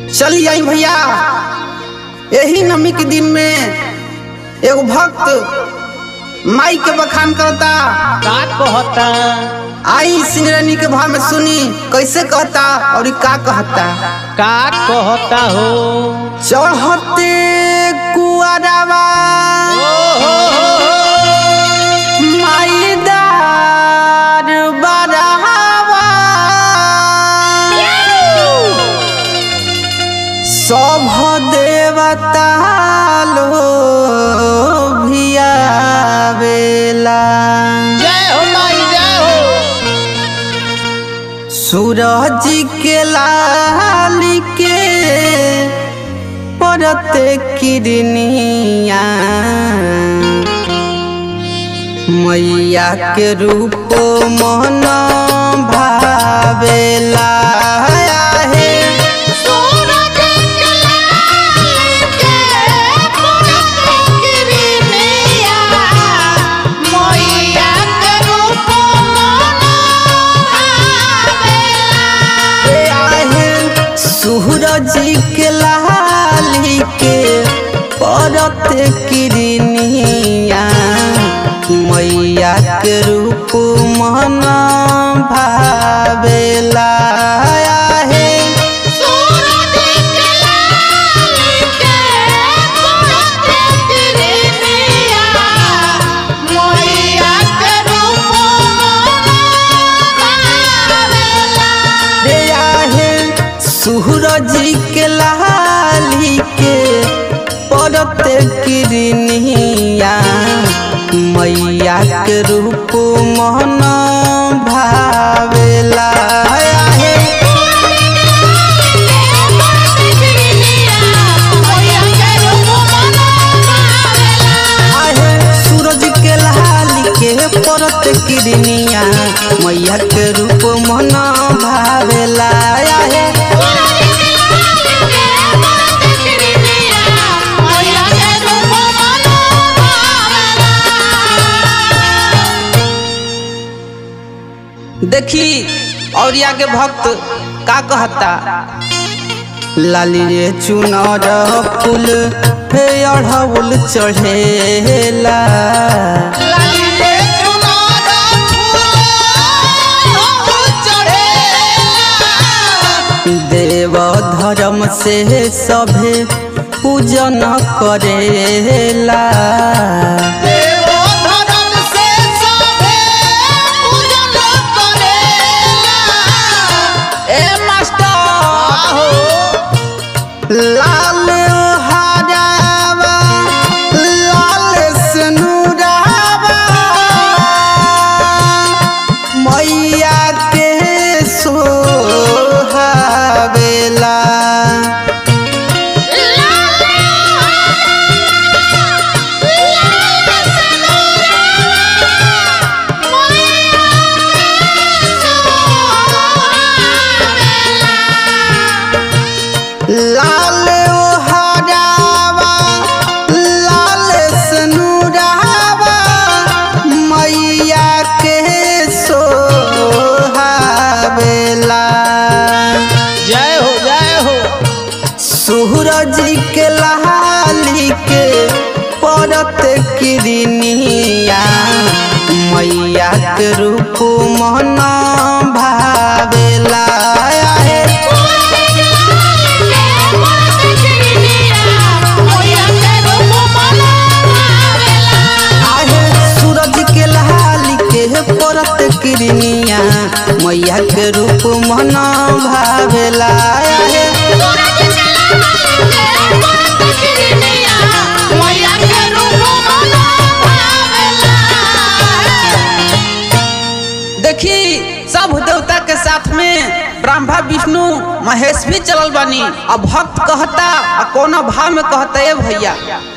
चली आई भैया, यही नमी के दिन में एगो भक्त माई के बखान करता। का कहता? आई सिंगरनी के भाव में सुनी कैसे कहता और का कहता। का कहता हो? चढ़ते कुआरवा माई दार बरहवा, सब देवता लो भिया बेला। जय हो माई जय हो। सूरज के लाल के परते किरनिया, मैया के रूप मन भावेला। सूरज के लाली के परत किरनिया, मैया के रूप मन भावेला। सूरज के लाली के परत किरनिया, मैया के रूप मन भावेला। सूरज के लाली के परत किरनिया, मैया के रूप मन भावेला। देखी और आगे भक्त का कहता। लाली रे चुनर फूल हे अढ़उल चढ़ेला, देव धर्म से सभे पूजन करेला। लाल हरावा लाल सनुरावा, मैया के सोहावेला। लाल हरावा लाल सनुरावा, मैया के सोहावेला। जय हो जय हो। सूरज के लाली के परत किरनिया, मैया के रूप मन भावेला। परत किरनिया, मैया के रूप मन भावेला। देखी सब देवता के साथ में ब्रह्मा विष्णु महेश भी चलल बानी। अब भक्त कहता कोनो भाव में कहता है भैया।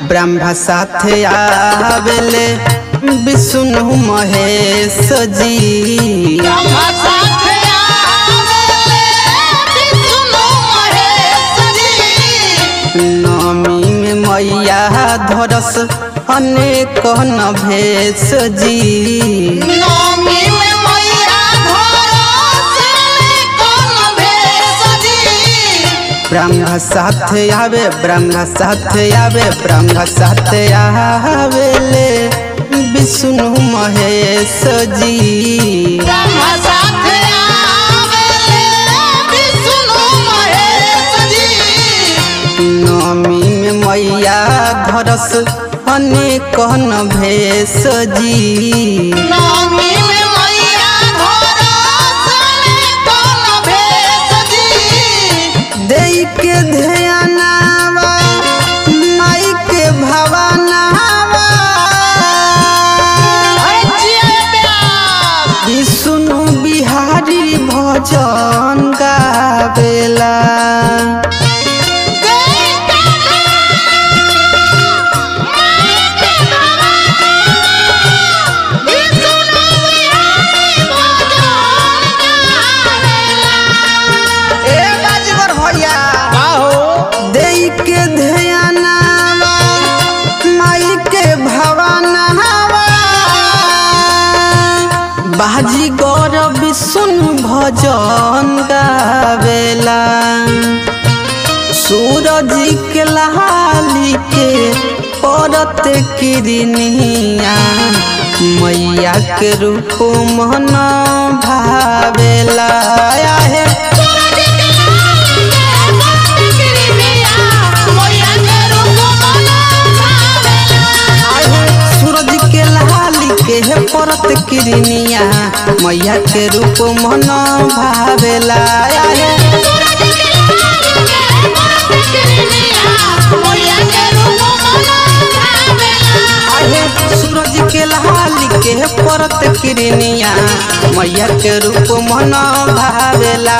ब्रह्मा साथे आवेले विष्णु महेश जी, नमी में मैया धरस अनेक न भेष जी। ब्रह्म साथ आवे ब्रह्म साथ आवे ब्रह्म साथ आवेले विष्णु महेश जी। ब्रह्म साथ आवेले विष्णु महेश जी। नवमी में मैया धरस अनेक भेष जी। नवमी में मैया धरस अनेक भेष जी। देई के ध्यानावा माई के भवानावा विष्णु बिहारी भजन गावेला। बाजी गौर विष्णु भजन गावेला। सूरज के लाली के परत किरनिया मैया के रूप मन भावेला। परत किरनिया मैया के रूप मन भावेला। सूरज के लाली के परत किरनिया मैया के रूप मन भावेला।